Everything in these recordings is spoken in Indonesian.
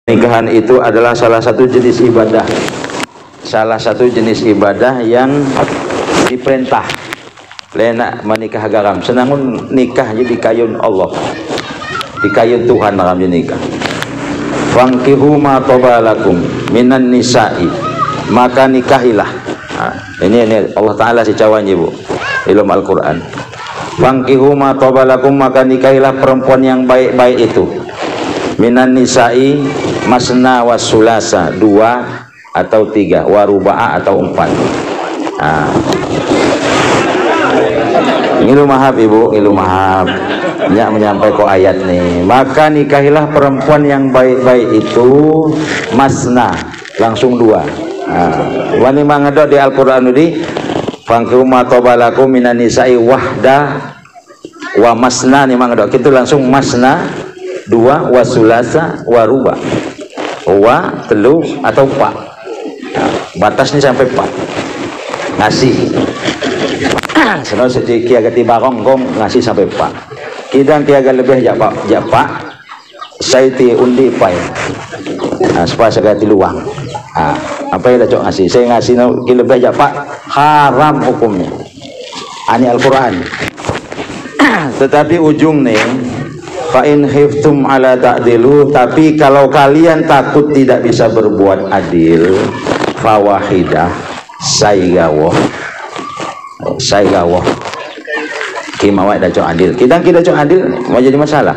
Nikahan itu adalah salah satu jenis ibadah, salah satu jenis ibadah yang diperintah. Lena menikah garam, senangun nikah jadi kayun Allah, dikayun Tuhan dalam nikah. Fankihu ma tabalakum minan nisa'i, maka nikahilah. Nah, ini Allah Taala si cawannya bu, ilmu Al-Quran. Fankihu ma tabalakum, maka nikahilah perempuan yang baik-baik itu. Minan nisa'i masna wasulasa, 2 atau 3, waruba'a atau 4. Nah, ngilu mahab ibu, ngilu mahab nyak menyampaikan ayat nih. Maka nikahilah perempuan yang baik-baik itu masna, langsung 2. Wani mangedok di Al-Quran ini fangkihu ma tabalakum minan nisa'i wahda wa masna, nih mangedok itu langsung masna 2 wasulasa waruba, wa telu atau 4. Nah, batasnya sampai 4 ngasih. Senang sedikit agak tiba ronggong ngasih sampai 4. Kita tiaga lebih japa saya ti undi pai. Nah, supaya segala luang. Nah, apa yang dah cok ngasih? Saya ngasih lebih japa haram hukumnya. Ani Al-Quran. Tetapi ujung nih, fa in khiftum ala ta'dilu, tapi kalau kalian takut tidak bisa berbuat adil, fawahidah, saygawoh kimawai dah cok adil. Kita cok adil mau jadi masalah.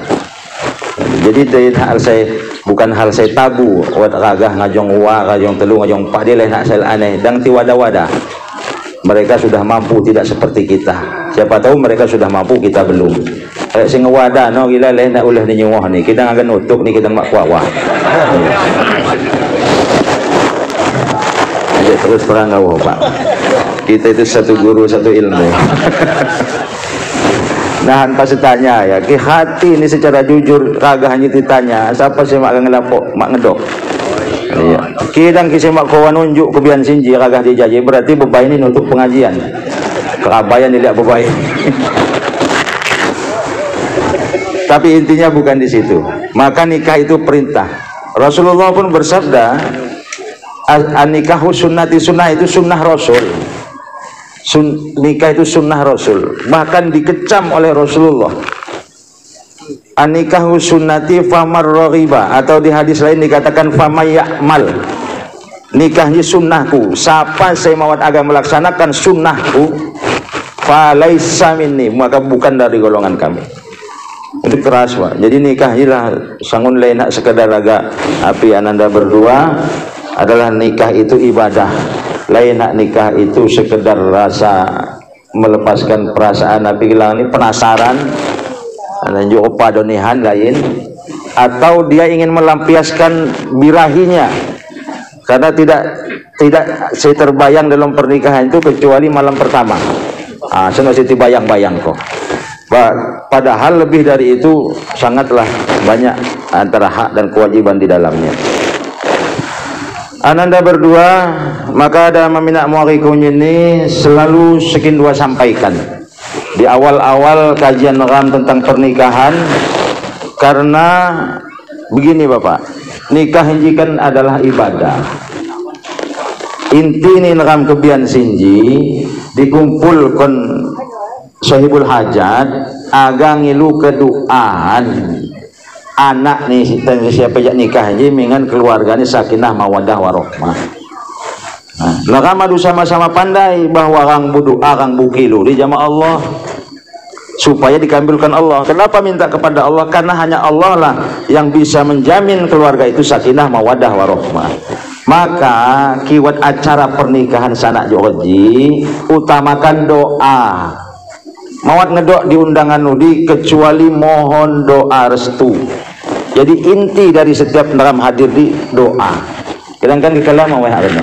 Jadi hal saya bukan hal saya tabu wat ragah ngajong wa ngajong telu ngajong pak dia nak saya aneh dan ti wada-wada. Mereka sudah mampu tidak seperti kita. Siapa tahu mereka sudah mampu, kita belum. Kayak sing wada no gila leh nak ulah ni nyuwah ni. Kita akan nutuk ni, kita mak kuah. Aja terus terang kau Pak. Kita itu satu guru satu ilmu. Nah, pas ditanya ya, ki hati ini secara jujur kagak hanya ditanya, siapa sih mak ngelampok, mak ngedok. Iya. Kidang ki mak kawan nunjuk kebian sinji kagak dijaji, berarti bebai ini untuk pengajian. Kerabayan dilihat bebai. Tapi intinya bukan di situ. Maka nikah itu perintah. Rasulullah pun bersabda, an-nikahu sunnati, sunnah itu sunnah Rasul. Nikah itu sunnah Rasul, bahkan dikecam oleh Rasulullah. An-nikahu sunnati famar raghiba, atau di hadis lain dikatakan famayyamal, nikahnya sunnahku, siapa saya mawat agama melaksanakan sunnahku, falaisa minni, maka bukan dari golongan kami. Itu keras Pak. Jadi nikahilah sangun lain nak sekedar agak api ananda berdua, adalah nikah itu ibadah. Lain nak nikah itu sekedar rasa melepaskan perasaan nabi hilang ini penasaran dan juga padonihan lain, atau dia ingin melampiaskan birahinya karena tidak saya terbayang dalam pernikahan itu kecuali malam pertama. Saya masih bayang-bayang kok. Padahal lebih dari itu sangatlah banyak antara hak dan kewajiban di dalamnya. Ananda berdua, maka ada meminat muakikun ini selalu sekin dua sampaikan di awal-awal kajian ram tentang pernikahan, karena begini Bapak, nikah hinjikan adalah ibadah. Inti ini ram kebian sinji dikumpulkan sahibul hajat agang ngilu keduaan anak nih siapa jak nikah aja mingan keluarganya sakinah mawadah warohmah. Nah, lakamadu sama-sama pandai bahwa orang berdoa orang bukilu di jamaah Allah supaya dikabulkan Allah. Kenapa minta kepada Allah? Karena hanya Allah lah yang bisa menjamin keluarga itu sakinah mawadah warohmah. Maka kiwat acara pernikahan sanak joji utamakan doa. Mawat ngedok di undangan nudi kecuali mohon doa restu. Jadi inti dari setiap dalam hadir di doa. Kadang-kadang kita lama wah ada.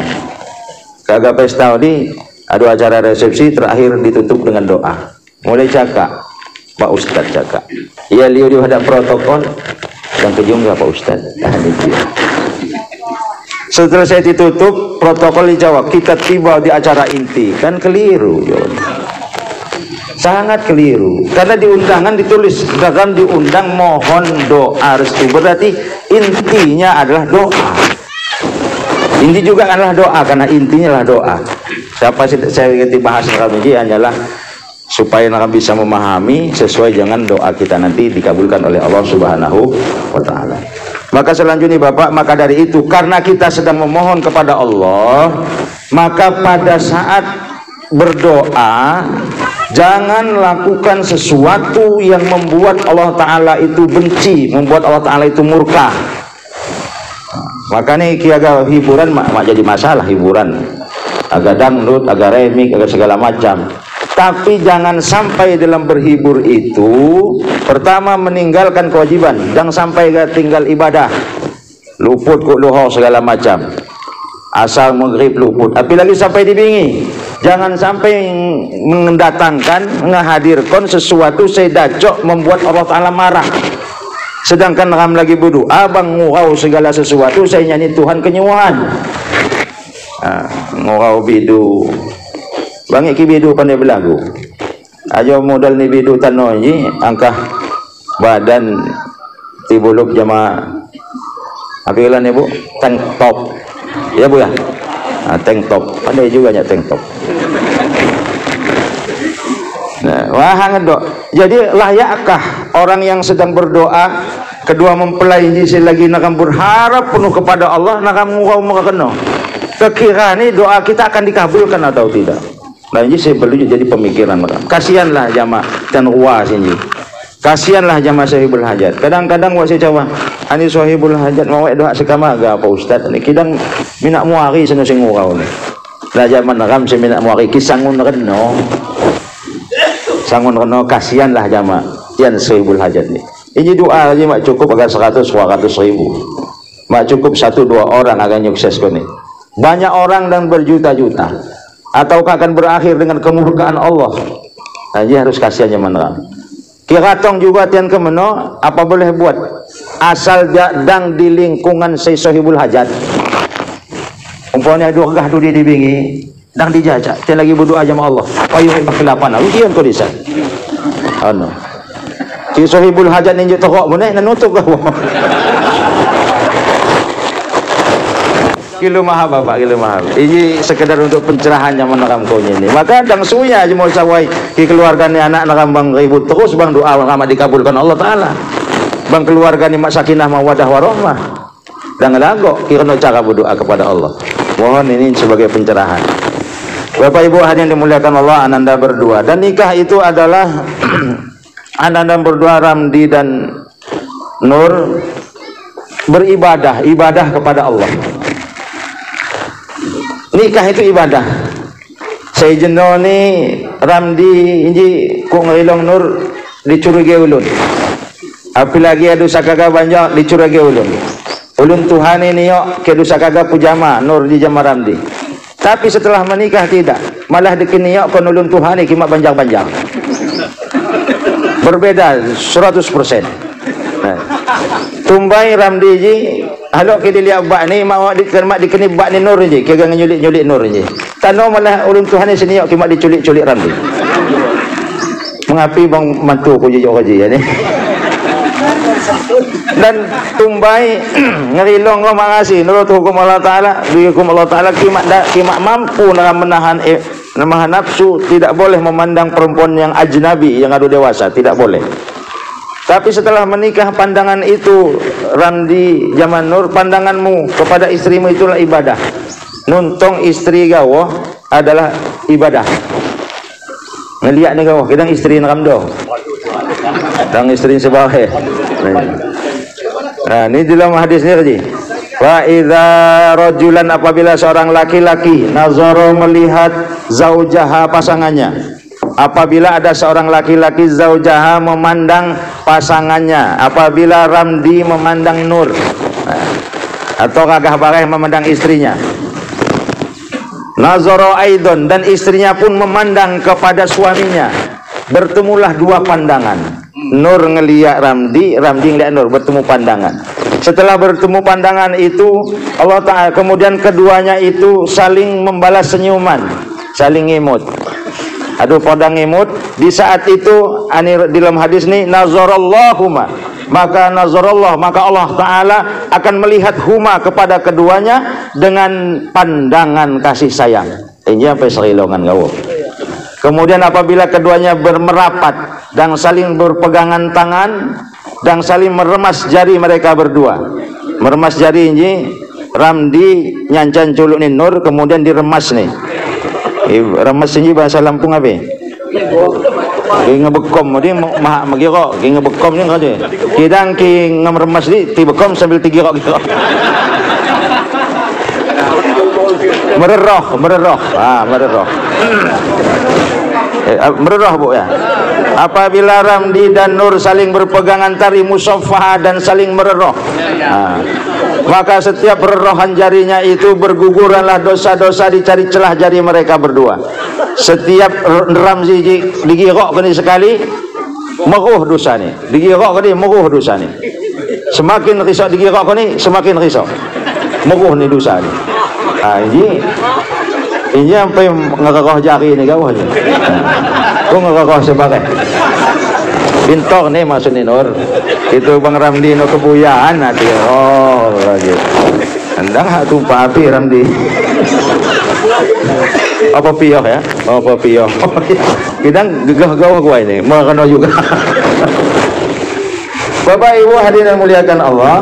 Kagak pesta di ada acara resepsi terakhir ditutup dengan doa. Mulai cakap Pak Ustadz cakap. Ya liu ada protokol dan kejung Pak Ustadz. Setelah saya ditutup protokol dijawab, kita tiba di acara inti, kan keliru. Sangat keliru. Karena di undangan ditulis dalam diundang mohon doa restu. Berarti intinya adalah doa. Inti juga adalah doa, karena intinya adalah doa. Siapa saya ngerti bahasa kami ini hanyalah supaya nakam bisa memahami sesuai dengan doa kita nanti dikabulkan oleh Allah Subhanahu wa taala. Maka selanjutnya Bapak, maka dari itu karena kita sedang memohon kepada Allah, maka pada saat berdoa jangan lakukan sesuatu yang membuat Allah taala itu benci, membuat Allah taala itu murka. Makanya kiaga hiburan mak jadi masalah, hiburan agak dangdut, agak remik, agak segala macam. Tapi jangan sampai dalam berhibur itu pertama meninggalkan kewajiban, jangan sampai tinggal ibadah, luput kok luho segala macam, asal maghrib luput, apalagi sampai dibingi. Jangan sampai mendatangkan, menghadirkan sesuatu sedacok membuat Allah taala marah. Sedangkan ram lagi budu, abang ngurau segala sesuatu, saya nyanyi Tuhan kenyuhan. Ngurau bidu, bang iki bidu pandai belagu. Ajo modal ni bidu tano ni, angkah badan tibuluk jama. Apa ilan ibu? Tank top, ya bu ya. Tank top, pandai juga nya tank top. Nah, wah dok. Jadi layakkah orang yang sedang berdoa, kedua mempelai ini lagi nakam berharap penuh kepada Allah, nakam ngurau muka kena. Kekira ni doa kita akan dikabulkan atau tidak? Nah ini saya perlu jadi pemikiran nakam. Kasihanlah jamaah dan ruas ini. Kasihanlah jamaah sahibul hajat. Kadang-kadang wak saya coba, ani sahibul hajat mau doa sekama agak apa ustaz? Ni kidang minak muari seno sing ngurau ni. Lah zaman nakam saya minak muari kisangun reno. Sangun reno kasihanlah jamaah yang sahibul hajat ni. Ini doa aja mak cukup agak 100-200 ribu. Mak cukup 1-2 orang agak sukses ko ni. Banyak orang dan berjuta-juta. Ataukah akan berakhir dengan kemurkaan Allah? Nah, dia harus kasihannya menerang. Kiratong juga tian kemeno, apa boleh buat? Asal dang di lingkungan si sahibul hajat. Umpamanya dua gah di dibingi, dang dijajak. Tian lagi berdoa sama Allah. Ayo kelapan, aku kian kau disa. Ano? Si sahibul hajat ninjuk tokok mana? Nanutuk kau. Kilo mahal bapak, kilo mahal. Ini sekedar untuk pencerahan yang meneram kau ini. Maka dang suya aja mau sawai di keluarga ni anak nakam bang ribut terus bang doa bang dikabulkan Allah Taala. Bang keluarga ni mak sakinah mawadah warahmah. Dan lago kira no cara berdoa kepada Allah. Mohon ini sebagai pencerahan. Bapak Ibu hadirin dimuliakan Allah, ananda berdua dan nikah itu adalah ananda berdua Ramdi dan Nur beribadah, ibadah kepada Allah. Nikah itu ibadah. Saya jenuh ni Ramdi inji ku ngelong Nur dicurigai ulun. Apalagi ada sakaga banyak dicurigai ulun. Ulun Tuhan ini yo ke dosa kaga pujama Nur di jama Ramdi. Tapi setelah menikah tidak, malah dikini yo kon ulun Tuhan ini kimak banjang-banjang. Berbeda 100%. Nah. Tumbai Ramdi ji halo ke dilihat bak ni mak dikeni bak ni Nur je kira nyulik-nyulik Nur je. Tano malah ulun Tuhan ni sini kimak diculik-culik Ramdi. Mengapi bang mantu ko je ya ni. Dan tumbai ngerilong ko makasih nurut hukum Allah Taala, hukum Allah Taala kimak mampu menahan nafsu, tidak boleh memandang perempuan yang ajnabi yang adu dewasa, tidak boleh. Tapi setelah menikah pandangan itu Ramdi zaman Nur, pandanganmu kepada istrimu itulah ibadah. Nuntong istri gawo adalah ibadah. Ngeliat ni gawo kadang istri Ramdo. Dan istri sebawah. Nah, ini dalam hadis ni tadi. Wa idza rajulan apabila seorang laki-laki nazara melihat zaujaha pasangannya. Apabila ada seorang laki-laki zaujaha memandang pasangannya, apabila Ramdi memandang Nur, atau Gagah Bareh memandang istrinya, nazara aidon, dan istrinya pun memandang kepada suaminya, bertemulah dua pandangan. Nur ngeliat Ramdi, Ramdi ngeliat Nur, bertemu pandangan. Setelah bertemu pandangan itu Allah Ta'ala kemudian keduanya itu saling membalas senyuman, saling imut. Aduh podang imut. Di saat itu di dalam hadis ni nazarallahuma, maka nazarallah, maka Allah Ta'ala akan melihat huma kepada keduanya dengan pandangan kasih sayang. Ini apa serilongan kau. Kemudian apabila keduanya bermerapat dan saling berpegangan tangan dan saling meremas jari mereka berdua. Meremas jari ini Ramdi nyancan culuk ni Nur, kemudian diremas ni. Remas ini bahasa Lampung apa? Ngebekom dia mah magiro, ngebekom ni kau je. Kidang ki ngeremas ni tibekom sambil tigirok gitu. Mereroh. Mereroh. Mereroh bu ya. Apabila Ramdi dan Nur saling berpegangan tali musaffah dan saling mereroh, maka setiap rerohan jarinya itu berguguranlah dosa-dosa dicari celah jari mereka berdua. Setiap Ramzi digirok kini sekali, meruh dosa ni. Digirok kini meruh dosa ni. Semakin risau digirok kini, semakin risau. Meruh ni dosa ni. Ini sampai ngeroh jari ni kau aja. Kau ngeroh sebagai bintor ni maksud ni Nur. Itu Bang Ramdi no kebuyaan nanti. Oh lagi. Anda hak tumpah api Ramdi. Apa piyah ya? Apa piyah? Kidang gegah gawah gua ini. Mau kena juga. Bapak Ibu hadirin muliakan Allah.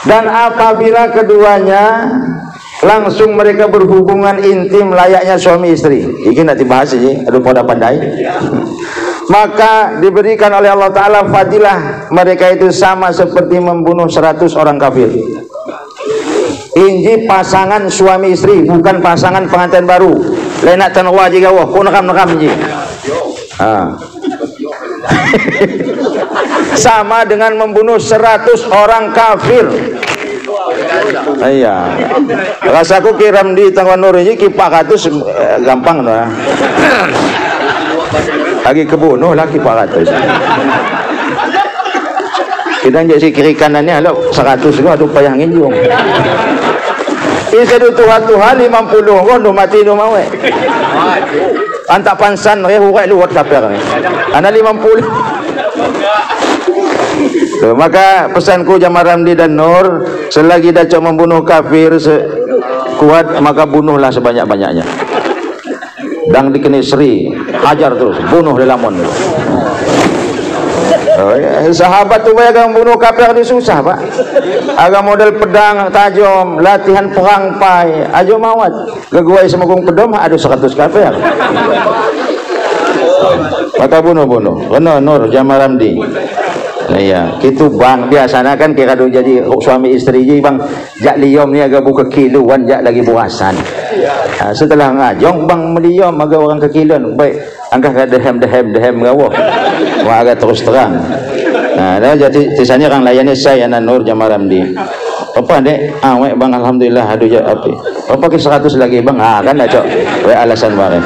Dan apabila keduanya langsung mereka berhubungan intim layaknya suami istri. Ini nak dibahas ini, aduh pada pandai. Maka diberikan oleh Allah Ta'ala fadilah mereka itu sama seperti membunuh 100 orang kafir. Ini pasangan suami istri, bukan pasangan pengantin baru. Lain nak tanwa juga wah, pun nekam je. Sama dengan membunuh 100 orang kafir. Iya. Rasaku kiram di Tangwan Nur ini kipak ratus gampang lah. Lagi kebunuh lah kipak ratus. Kita jadi kiri kanannya lo 100 gua aduh payah nginjung. Ini sedu Tuhan 50 gua do mati do mawe. Antak pansan re hurai luat kafir ni. Ana 50. Maka pesanku jamaah Ramdi dan Nur, selagi dah membunuh kafir kuat, maka bunuhlah sebanyak-banyaknya. Dan dikeni seri, hajar terus, bunuh di lamun. Sahabat tu banyak yang bunuh kafir ni susah pak. Agak model pedang tajam, latihan perang pai, ajo mawat. Geguai semukung pedom, ada 100 kafir. Maka bunuh. Kena Nur jamaah Ramdi. Iya, gitu bang. Biasanya kan kira dulu jadi suami istri je bang. Jak liom ni agak buka kiluan, jak lagi buasan. Setelah ngajong bang meliom agak orang kekiluan. Baik, angkat dehem gawah. Wah agak terus terang. Nah, jadi sisanya orang layani saya dan Nur jamaah Ramdi. Apa dek? Wek bang alhamdulillah aduh jak api. Apa ke 100 lagi bang? Kan dah cok. Wek alasan bareng.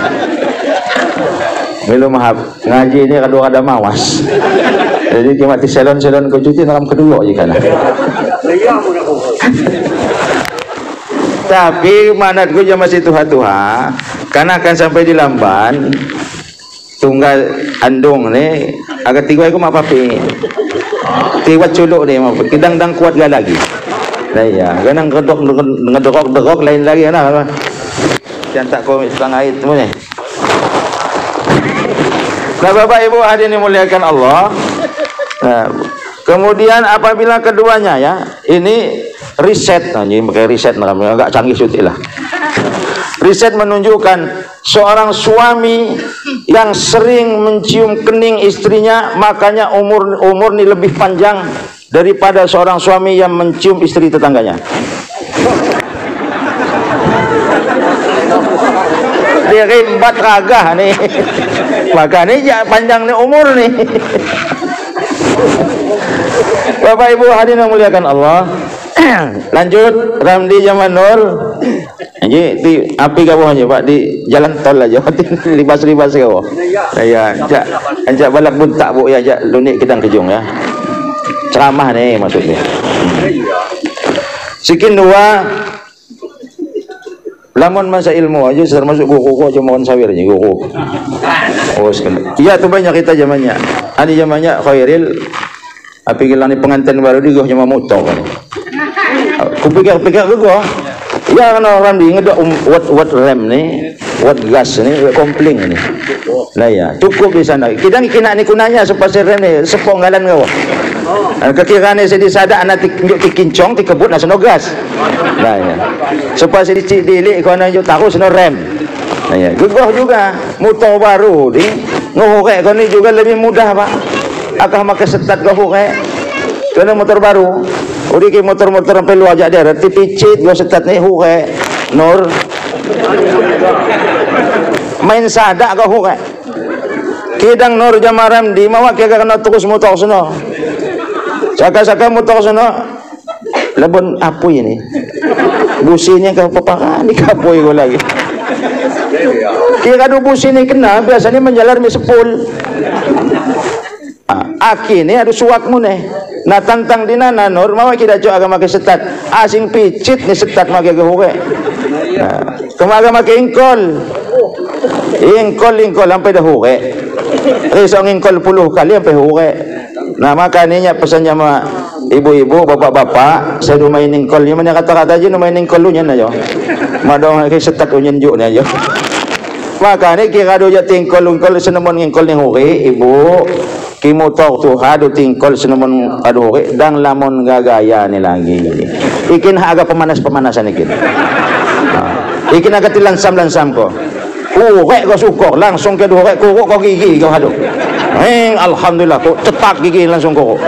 Belum mahab ngaji ni kada mawas. Jadi dia mati salon ke cuci dalam kedua je kan. Tapi manatku je masih tuha-tuha, karena akan sampai di Lamban tunggal andung ni agak tiga aku mak papi. Tiwat culuk ni mak kidang kuat gak lagi. Nah ya, kadang ngedorok lain lagi nah. Cantak kau setengah air tu ni. Nah Bapak Ibu hadirin dimuliakan Allah. Nah, kemudian apabila keduanya ya, ini riset, ini pakai riset agak canggih suti lah. Riset menunjukkan seorang suami yang sering mencium kening istrinya, makanya umur ini lebih panjang daripada seorang suami yang mencium istri tetangganya. Dia rimbat ragah nih, makanya panjang nih umur nih. Bapak Ibu hadirin yang muliakan Allah. Lanjut Ramdi zaman Nur. Jadi di api kawah aja Pak, di jalan tol aja. Libas-libas kawah. Ya, ajak balak buntak bu ya, ajak lunik kita kejung ya. Ceramah nih maksudnya. Sikin dua Lamun masa ilmu aja termasuk kuku aja mohon sawirnya kuku. Oh sekali. Iya tuh banyak kita zamannya. Ani zamannya khairil. Api gilani pengantin baru di goh cuma motor kan. Kupikir gua. Ya kan orang di ngedok wat rem nih, wat gas nih, kompling nih. Nah ya cukup di sana. Kita kena ni kunanya supaya rem nih seponggalan kau. Kekiraan saya disada anak kincong tikebut nak seno gas. Nah ya. Supaya saya dilik kau nak tahu seno rem. Nah ya. Gegoh juga motor baru di ngohok kau ni juga lebih mudah pak. Akah makai setat kau kayak. Kena motor baru. Udi ke motor-motor sampai luar aja dia. Tipicit gua setat ni hukai. Nur. Main sada kau hukai. Kidang nur jamaram di mawak kaya kena terus motor seno. Saka-saka motor sono lebon apui ini. Businya ke pepakan di kapui go lagi. Kira do busi ni kena biasanya menjalar mi sepul. Aki ni ada suakmu ni. Na tantang dina na nur mau kita cok agama ke setat. Asing picit ni setat make ke hoke. Nah, kemaga make ingkol. Ingkol sampai dah hoke. Risong ingkol 10 kali sampai hoke. Nah makanya pesan sama ibu-ibu, bapak-bapak, saya main ingkol. Yang mana kata-kata aja main ingkol lu nyan aja. Madong ke setat unyen juk ni aja. Makanya kira do ya tingkol senemon ingkol ni hore ibu. Ki motor tu hadu tingkol senemon adu hore dang lamon gagaya ni lagi. Ikin agak pemanas-pemanasan ikin. Ikin agak tilansam-lansam ko. Hore ko sukor langsung ke hore kuruk ko gigi ko hadu. Alhamdulillah kok cetak gigi langsung kok.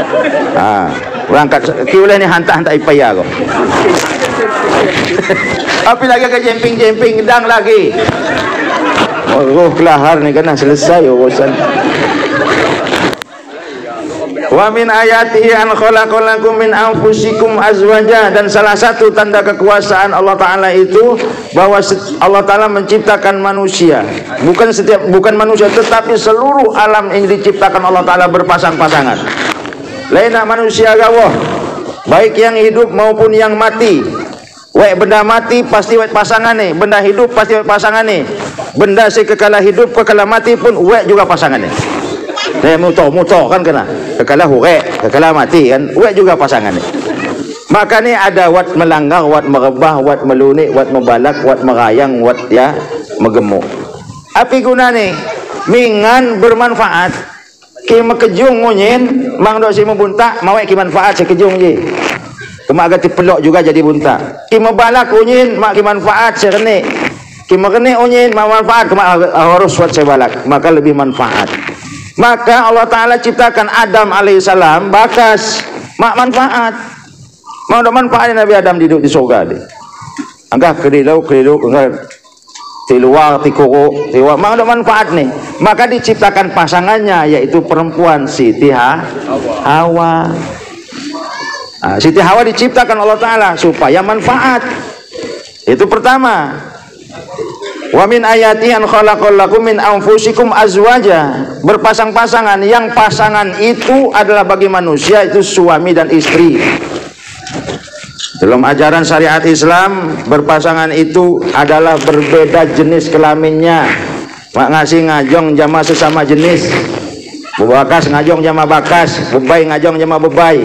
Berangkat kiulah ni hantar-hantar ipaya kok. Api lagi ke jemping-jemping dang lagi. Oh kelahar ni kena selesai urusan. Wa min ayatihi an khalaqalakum min anfusikum azwaja, dan salah satu tanda kekuasaan Allah Ta'ala itu bahwa Allah Ta'ala menciptakan manusia, bukan manusia tetapi seluruh alam yang diciptakan Allah Ta'ala berpasang-pasangan. Lainnya manusia gawah baik yang hidup maupun yang mati. Wek benda mati pasti wek pasangan nih, benda hidup pasti wek pasangan nih, benda sekekala hidup kekala mati pun wek juga pasangan nih. Motor kan kena kekala hurek, kekala mati kan wek juga pasangan ni. Maka ni ada wat melanggar, wat merebah, wat melunik, wat mebalak, wat merayang, wat ya megemuk. Api guna ni mingan bermanfaat. Ki makejung ngunyin mang dok si membuntak mawek ki manfaat si kejung je. Kemak agak pelok juga jadi buntak. Ki mebalak unyin mak ki manfaat si renik. Ki merenik unyin mak manfaat kemak harus wat si balak, maka lebih manfaat. Maka Allah Ta'ala ciptakan Adam alaihissalam bakas mak manfaat. Mau ada manfaat Nabi Adam hidup di surga dia. Anggah kerilau anggah di luar di kuru di luar mau ada manfaat nih. Maka diciptakan pasangannya yaitu perempuan Siti Hawa. Siti Hawa diciptakan Allah Ta'ala supaya manfaat. Itu pertama. Wa min ayati an khalaqalakum min anfusikum azwaja, berpasang-pasangan, yang pasangan itu adalah bagi manusia itu suami dan istri. Dalam ajaran syariat Islam berpasangan itu adalah berbeda jenis kelaminnya. Mak ngasih ngajong jama sesama jenis, bebakas ngajong jama bakas, bebay ngajong jama bebay.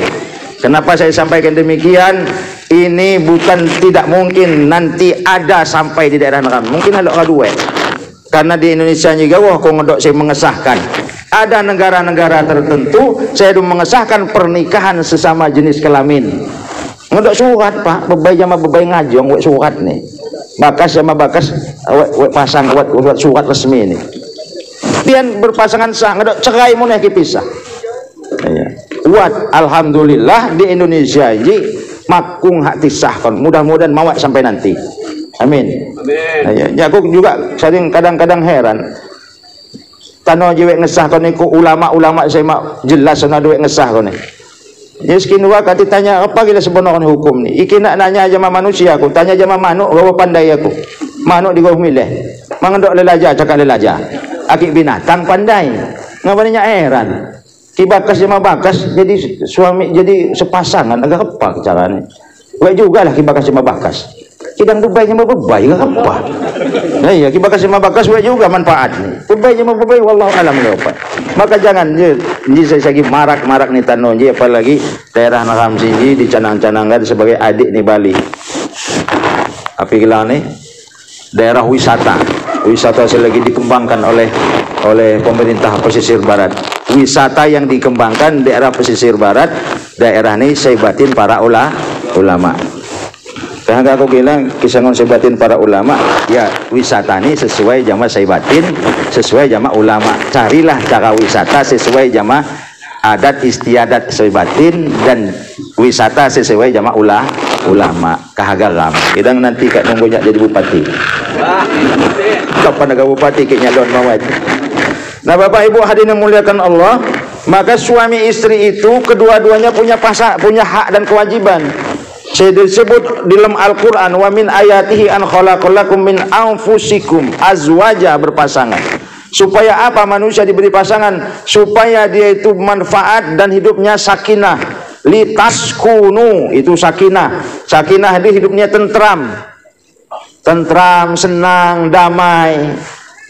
Kenapa saya sampaikan demikian? Ini bukan tidak mungkin nanti ada sampai di daerah negara. Mungkin ada dua. Karena di Indonesia juga wah kok ngedok saya mengesahkan. Ada negara-negara tertentu saya mengesahkan pernikahan sesama jenis kelamin. Ngedok surat pak, bebay sama bebay ngajong, wek surat nih. Bakas sama bakas, wek pasang, wek surat resmi nih. Pian berpasangan sah, ngedok cerai muneh kisah. Wat alhamdulillah di Indonesia ini makung hak tisahkan, mudah-mudahan mawak sampai nanti. Amin. Amin. Ya aku juga sering kadang-kadang heran. Tano jewek ngesahkan niku ulama-ulama saya mak jelas sana duit ngesahkan ni. Ya sekin wa kati tanya apa gila sebenarnya hukum ni. Iki nak nanya jama manusia aku, tanya jama manuk berapa pandai aku. Manuk di gua milih. Mengendok lelaja cakap lelaja. Akik binatang pandai. Ngapanya heran. Kibakas sama bakas jadi suami jadi sepasangan agak apa caranya. Wek jugalah kibakas sama bakas. Kidang bebai sama bebai ke apa? Nah iya, kibakas sama bakas juga manfaat nih. Bebai sama bebai, wallahu alam apa. Maka jangan je saya lagi marak-marak nih tanah je, apalagi daerah Nakam Singgi dicanang-canangkan sebagai adik nih Bali. Tapi gila nih daerah wisata lagi dikembangkan oleh pemerintah pesisir barat. Wisata yang dikembangkan daerah pesisir barat, daerah ini sebatin para ulama. Karena aku bilang kisah sebatin para ulama, ya wisata ini sesuai jama sebatin, sesuai jama ulama. Carilah cara wisata sesuai jama adat istiadat sebatin, dan wisata sesuai jama ulama. Kahagaram. Kita nanti kat nunggunya jadi bupati. Kapan agak bupati kayaknya don mawat. Nah Bapak Ibu hadirin yang muliakan Allah, maka suami istri itu kedua-duanya punya hak dan kewajiban. Saya disebut di dalam Al-Quran, wa min ayatihi an khalaqalakum min anfusikum azwaja, berpasangan. Supaya apa manusia diberi pasangan? Supaya dia itu manfaat dan hidupnya sakinah. Litaskunu, itu sakinah. Sakinah itu hidupnya tentram, senang, damai.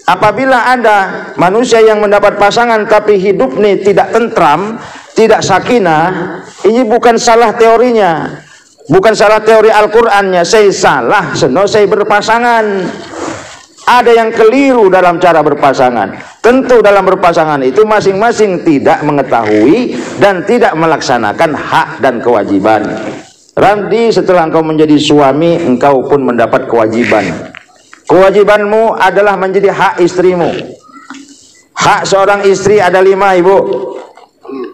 Apabila ada manusia yang mendapat pasangan tapi hidupnya tidak tentram, tidak sakinah, ini bukan salah teorinya, bukan salah teori Al-Qur'annya, saya salah seno saya berpasangan. Ada yang keliru dalam cara berpasangan. Tentu dalam berpasangan itu masing-masing tidak mengetahui dan tidak melaksanakan hak dan kewajiban. Ramdi, setelah engkau menjadi suami, engkau pun mendapat kewajiban. Kewajibanmu adalah menjadi hak istrimu. Hak seorang istri ada 5, Ibu.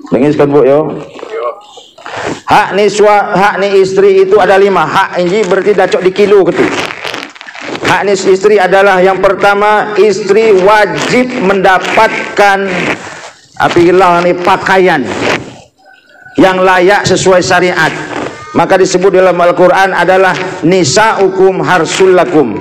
Dengarkan Bu yo. Hak ni istri itu ada 5. Hak ini berarti dacok di kilo gitu. Hak ni istri adalah yang pertama, istri wajib mendapatkan pakaian yang layak sesuai syariat. Maka disebut dalam Al-Quran adalah nisa'ukum harsul lakum.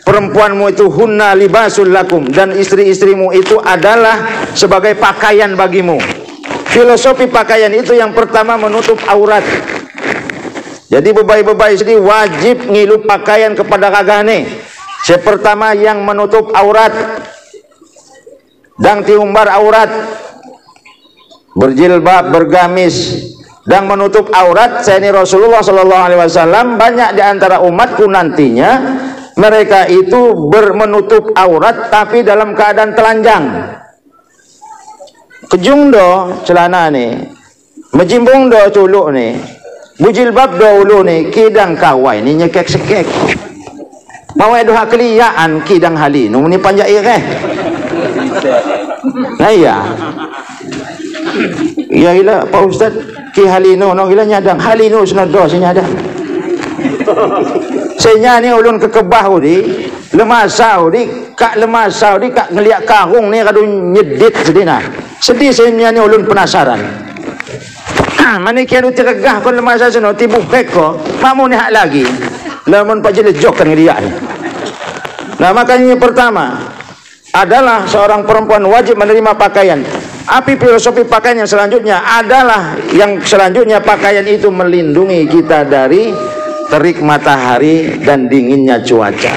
Perempuanmu itu hunna libasul lakum, dan istri-istrimu itu adalah sebagai pakaian bagimu. Filosofi pakaian itu yang pertama menutup aurat. Jadi bebai-bebai istri wajib ngilup pakaian kepada kagane. Yang pertama yang menutup aurat dan tiumbar aurat, berjilbab, bergamis dan menutup aurat. Saya ini Rasulullah Shallallahu Alaihi Wasallam, banyak di antara umatku nantinya mereka itu menutup aurat tapi dalam keadaan telanjang. Kejung do celana nih, mejimbung do culuk nih, bujilbab do ulu nih, kidang kawai nih nyekek sekek. Mawai doha keliyaan kidang halinu ni panjang ireh. Nah iya. Ya gila Pak Ustaz ki halino no gila nyadang halino senado senyadang. Senya ni ulun kekebah di lemasau di kak lemasau di kak ngeliak karung ni kadu nyedit sedina. Sedih senya ni ulun penasaran. Mana kian utiragah kon lemasau seno tibuh keko mamu ni hak lagi. Lamun pajelejok kan dia. Nah makanya yang pertama adalah seorang perempuan wajib menerima pakaian. Api filosofi pakaian yang selanjutnya adalah pakaian itu melindungi kita dari terik matahari dan dinginnya cuaca,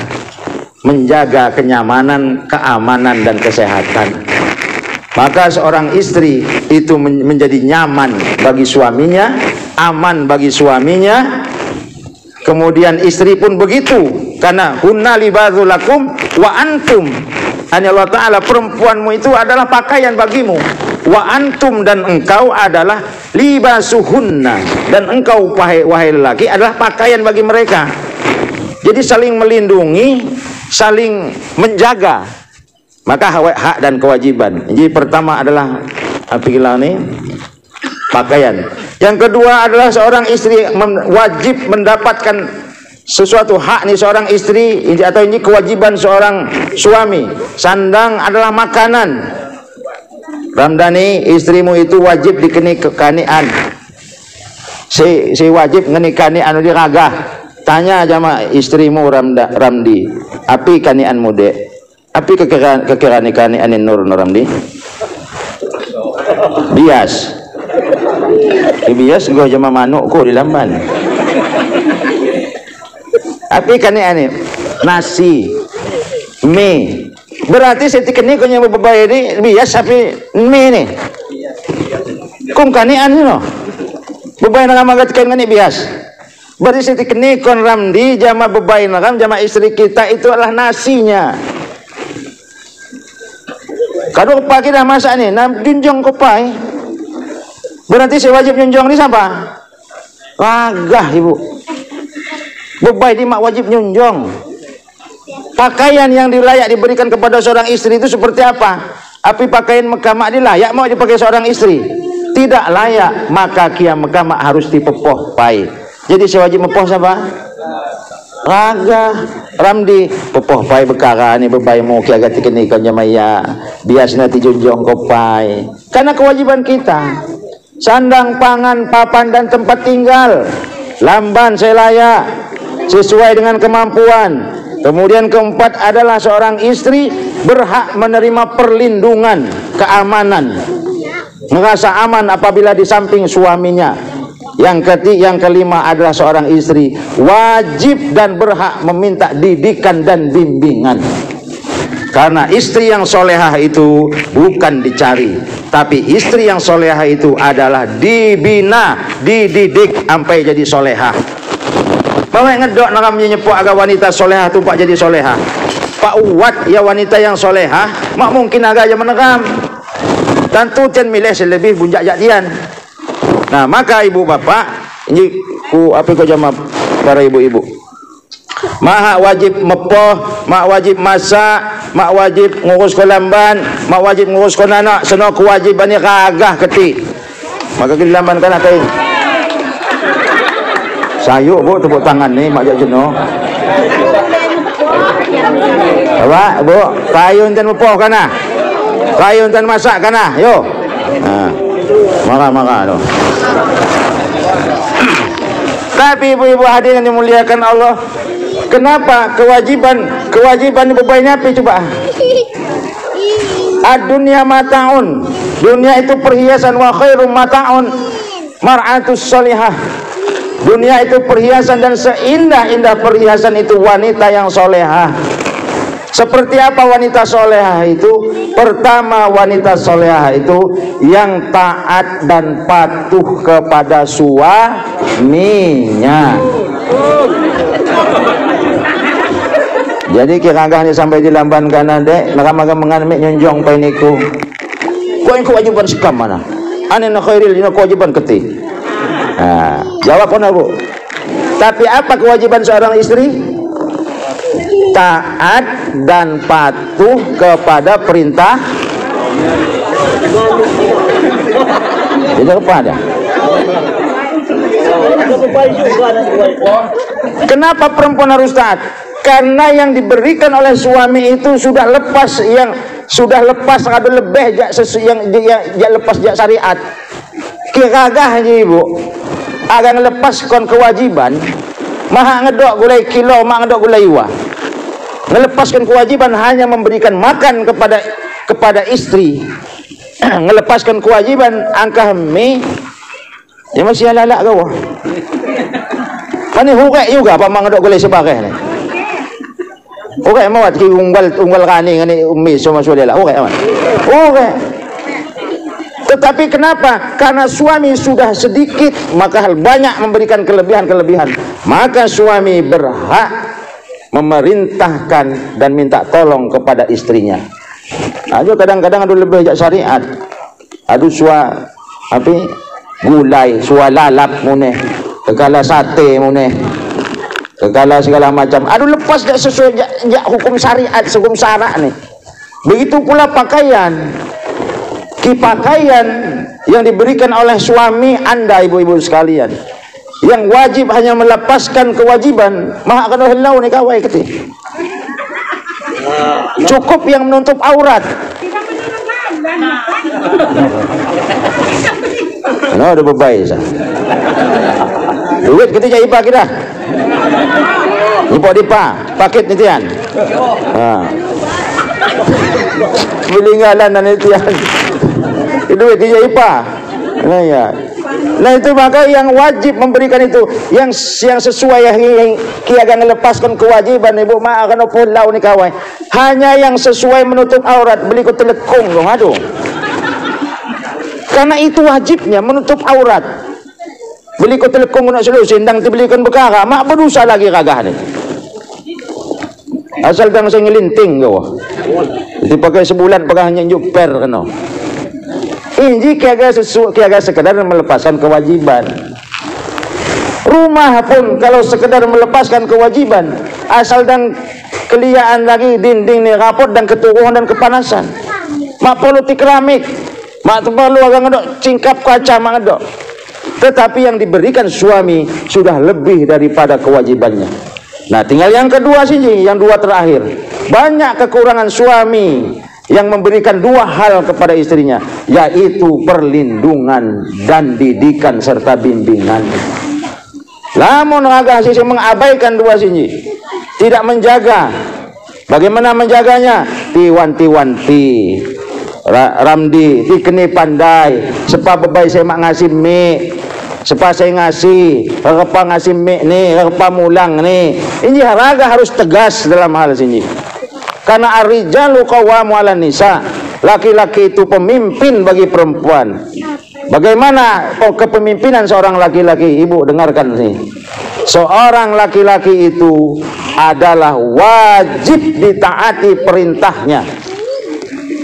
menjaga kenyamanan, keamanan dan kesehatan. Maka seorang istri itu menjadi nyaman bagi suaminya, aman bagi suaminya. Kemudian istri pun begitu, karena hunna libasul lakum wa antum. Hanya Allah Ta'ala, perempuanmu itu adalah pakaian bagimu. Wa antum, dan engkau adalah libasuhunna, dan engkau wahai lelaki adalah pakaian bagi mereka. Jadi saling melindungi, saling menjaga. Maka hak dan kewajiban. Jadi pertama adalah pakaian. Yang kedua adalah seorang istri wajib mendapatkan sesuatu hak nih seorang istri, atau ini kewajiban seorang suami. Sandang adalah makanan. Ramdhani, istrimu itu wajib dikeni kekanian. Si wajib ngenikani anu diragah. Tanya sama istrimu Ramdi, api kanian mude, api kekirani kanian nur Ramdi. Bias. Bias gua jama manuk ko di lamban. Api kan ini nasi, mie. Berarti setik ini kau bebai ini biasa tapi mie ini. Kung kanian ini no. Bebai nak magatkan ini bias. Berarti setik ini kon ramdi jama bebai nakam jama istri kita itu adalah nasinya. Kalau pagi dah masak ni, nak junjung kopai. Berarti saya wajib junjung ni siapa? Wagah ibu. Bebai di mak wajib junjung. Pakaian yang dilayak diberikan kepada seorang istri itu seperti apa? Api pakaian Mekah mak dilayak mau dipakai seorang istri? Tidak layak, maka kiam Mekah mak harus dipepoh pai. Jadi saya wajib mepoh siapa? Raga Ramdi pepoh pai bekara ni bebai mau ki agak tikeni kan jamaya biasna ti junjung kopai. Karena kewajiban kita. Sandang, pangan, papan dan tempat tinggal. Lamban saya layak sesuai dengan kemampuan. Kemudian keempat adalah seorang istri berhak menerima perlindungan, keamanan, merasa aman apabila di samping suaminya. Yang kelima adalah seorang istri wajib dan berhak meminta didikan dan bimbingan. Karena istri yang solehah itu bukan dicari, tapi istri yang solehah itu adalah dibina, dididik sampai jadi solehah. Bawa ngedok nak menyepuk agak wanita solehah tu pak jadi solehah. Pak Uwat ya wanita yang solehah, mak mungkin agak aja menegam. Dan tu tian milih selebih bunjak jadian. Nah maka ibu bapak, ini ku apa kau jawab para ibu-ibu. Mak wajib mepoh, mak wajib masak, mak wajib ngurus kolamban, mak wajib ngurus anak. Seno kewajibannya kagah ketik. Maka kita lamban kan atai. Sayuk bu tepuk tangan ni mak jak jenuh. Apa bu? Kayun tan mepoh kana. Kayun tan masak kana. Yo. Ha. Maka tu. Tapi ibu-ibu hadirin yang dimuliakan Allah, kenapa kewajiban bebai apa coba? Ad-dunya mata'un. Dunia itu perhiasan, wa khairum mata'un mar'atus salihah. Dunia itu perhiasan dan seindah-indah perhiasan itu wanita yang solehah. Seperti apa wanita solehah itu? Pertama, wanita solehah itu yang taat dan patuh kepada suaminya. Jadi kira-kira ni sampai di lamban kanan dek, nakamaga mengamik nyonjong painiku. Kau yang kewajiban sekam mana? Ane nak khairil, ini kewajiban ketik. Nah, jawab mana bu? Tapi apa kewajiban seorang istri? Taat dan patuh kepada perintah. Tidak kepada. Kenapa perempuan harus taat? Karena yang diberikan oleh suami itu sudah lepas, yang sudah lepas ada lebih yang lepas jak syariat. Kiragah je ibu agar melepaskan kewajiban, maha ngedok gulai kilo, maha ngedok gulai iwa. Melepaskan kewajiban hanya memberikan makan kepada istri. Melepaskan kewajiban angkah mie, dia masih lalak kau. Pani hurek juga apa maha ngedok gulai sebareh ni. Hurek mawat ki unggal kani ngani mie semua sudah lah. Hurek aman. Hurek. Tetapi kenapa? Karena suami sudah sedikit, maka banyak memberikan kelebihan-kelebihan. Maka suami berhak memerintahkan dan minta tolong kepada istrinya. Aduh kadang-kadang ada lebih jak syariat. Aduh gulai, lalap muneh, kekala sate muneh, kekala segala macam. Aduh lepas jak sesuai jak hukum syariat, hukum syarak nih. Begitu pula pakaian. Pakaian yang diberikan oleh suami anda ibu-ibu sekalian, yang wajib hanya melepaskan kewajiban, maha akan helau ni kawai keti. Cukup yang menutup aurat. No, ada bebai sah. Duit kita jadi ipa kita. Ipa paket nitian. Bilinggalan dan nitian. Duit dia ipa. Nah ya. Nah itu maka yang wajib memberikan itu yang sesuai yang kiaga melepaskan kewajiban ibu mak akan pulau ni kawan. Hanya yang sesuai menutup aurat beli ku telekung dong aduh. Karena itu wajibnya menutup aurat. Beli ku telekung nak selu sindang dibelikan bekara mak berdosa lagi kagah ni. Asal dang saya ngelinting kau. Dipakai sebulan pakai hanya juper kena. Ini kiaga sekedar melepaskan kewajiban. Rumah pun kalau sekedar melepaskan kewajiban, asal dan keliaan lagi dinding ni rapot dan keturuhan dan kepanasan. Mak perlu keramik, mak perlu agak ngedok cingkap kaca mak ngedok. Tetapi yang diberikan suami sudah lebih daripada kewajibannya. Nah, tinggal yang kedua sini, yang dua terakhir. Banyak kekurangan suami yang memberikan dua hal kepada istrinya, yaitu perlindungan dan didikan serta bimbingan. Lamun agak sisi mengabaikan dua sini, tidak menjaga. Bagaimana menjaganya? Tiwanti-wanti, ramdi, dikeni pandai. Sepa bebai saya mak ngasih mie, sepa saya ngasih, repa ngasih mie nih, repa mulang nih. Ini raga harus tegas dalam hal sini. Karena ar-rijalu qawwamu 'alan nisa, laki-laki itu pemimpin bagi perempuan. Bagaimana kepemimpinan seorang laki-laki? Ibu dengarkan nih. Seorang laki-laki itu adalah wajib ditaati perintahnya.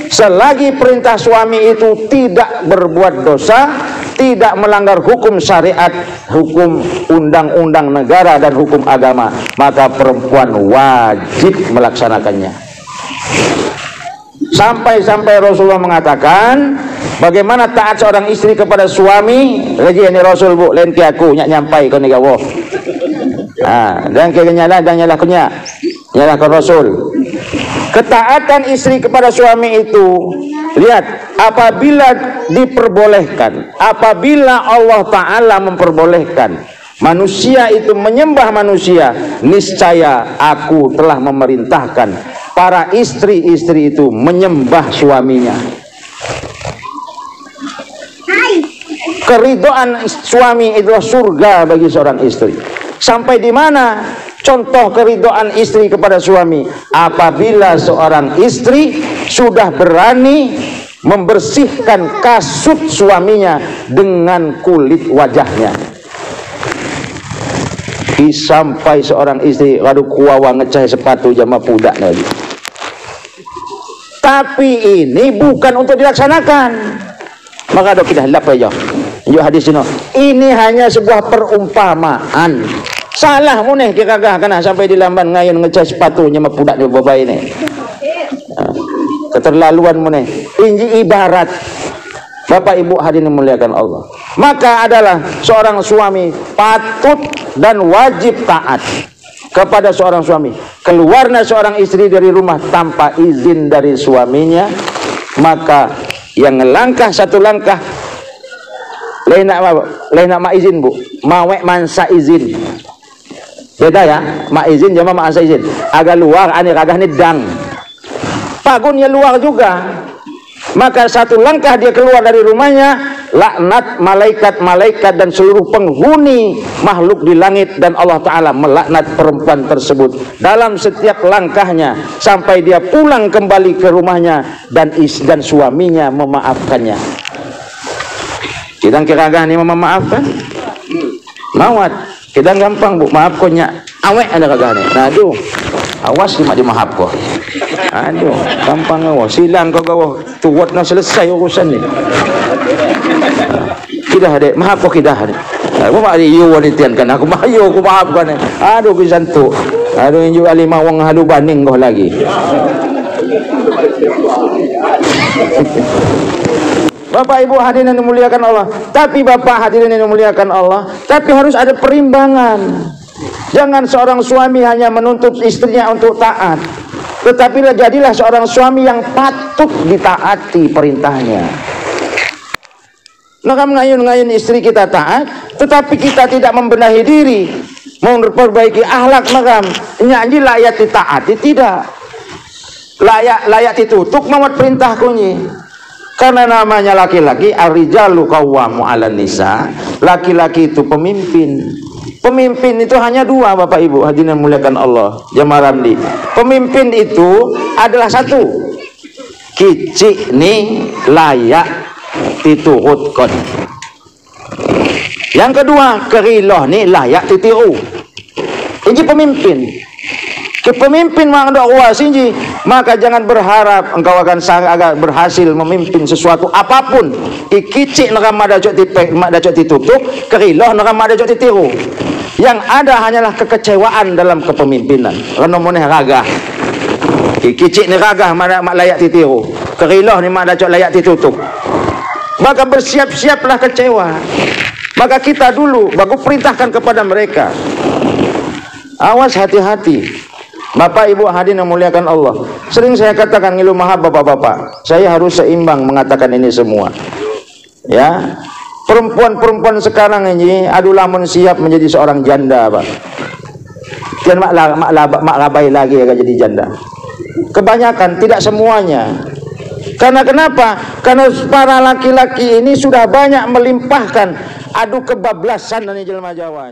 Selagi perintah suami itu tidak berbuat dosa, tidak melanggar hukum syariat, hukum undang-undang negara dan hukum agama, maka perempuan wajib melaksanakannya. Sampai-sampai Rasulullah mengatakan, bagaimana taat seorang istri kepada suami? Lagi ini Rasul bu, lain ke aku nyak nyampai kau ni gawo. Dan ke nyala dan nyala kunya, nyala ke Rasul. Ketaatan istri kepada suami itu, lihat, apabila diperbolehkan, apabila Allah Ta'ala memperbolehkan manusia itu menyembah manusia, niscaya aku telah memerintahkan para istri-istri itu menyembah suaminya. Keridhaan suami itulah surga bagi seorang istri. Sampai di mana contoh keridhaan istri kepada suami? Apabila seorang istri sudah berani membersihkan kasut suaminya dengan kulit wajahnya. Sampai seorang istri kadu kuawa ngecah sepatu jama pudak lagi. Tapi ini bukan untuk dilaksanakan. Maka dok kita hilap aja. Yuk hadis ini. Ini hanya sebuah perumpamaan. Salah mu nih kagah kena sampai di lamban ngayun ngecah sepatu jama pudak di bawah ini. Keterlaluan mu nih. Ini ibarat Bapak Ibu hadirin memuliakan Allah. Maka adalah seorang suami patut dan wajib taat kepada seorang suami. Keluarnya seorang istri dari rumah tanpa izin dari suaminya, maka yang langkah satu langkah lain nak mak izin bu, mawek mansa izin. Beda ya, mak izin sama mak mansa izin. Agak luar, ane kagah ni dang. Pagunnya luar juga. Maka satu langkah dia keluar dari rumahnya, laknat malaikat-malaikat dan seluruh penghuni makhluk di langit dan Allah Ta'ala melaknat perempuan tersebut dalam setiap langkahnya sampai dia pulang kembali ke rumahnya dan suaminya memaafkannya. Kita kira-kira ini memaafkan? Mawat. Kita gampang bu, maaf konya. Awek ada kagak nih. Nah aduh, awas cuma dimaaf kok. Aduh, gampang kau. Silang kau kau. Tuat nak selesai urusan ni. Kita ada, maaf kok kita ada. Aku mak ada you wanitian kan. Aku mayo, aku maafkan. Aduh kisan tu. Aduh inju alimah wang halu baning kau lagi. Bapak Ibu hadirin yang dimuliakan Allah. Tapi Bapak hadirin yang dimuliakan Allah, tapi harus ada perimbangan. Jangan seorang suami hanya menuntut istrinya untuk taat, tetapi jadilah seorang suami yang patut ditaati perintahnya. Maka mengayun-ngayun istri kita taat, tetapi kita tidak membenahi diri, memperbaiki akhlak, maka nyanyi layak ditaati tidak. Layak ditutup mawat perintah kunyi. Karena namanya laki-laki, ar-rijalu qawwamu 'alan nisa. Laki-laki itu pemimpin. Pemimpin itu hanya dua, Bapak Ibu hadirin yang muliakan Allah, jamaah Ramli. Pemimpin itu adalah satu, kicik nih layak diturutkan. Yang kedua, keriloh nih layak ditiru. Ini pemimpin. Kepemimpin mang dakwah sinji, maka jangan berharap engkau akan agak berhasil memimpin sesuatu apapun. Ikicik nerama dacok ditutup, keriloh nerama dacok ditiru. Yang ada hanyalah kekecewaan dalam kepemimpinan. Renomone ragah. Ikicik ni ragah mana mak layak ditiru, keriloh ni mak dacok layak ditutup. Maka bersiap-siaplah kecewa. Maka kita dulu bagus perintahkan kepada mereka. Awas, hati-hati. Bapak Ibu hadirin yang muliakan Allah, sering saya katakan ngilu mahab bapak-bapak, saya harus seimbang mengatakan ini semua. Ya, perempuan-perempuan sekarang ini adulah siap menjadi seorang janda, Pak. Jangan mak labai lagi akan jadi janda. Kebanyakan, tidak semuanya. Karena kenapa? Karena para laki-laki ini sudah banyak melimpahkan adu kebablasan dan jelma Jawa.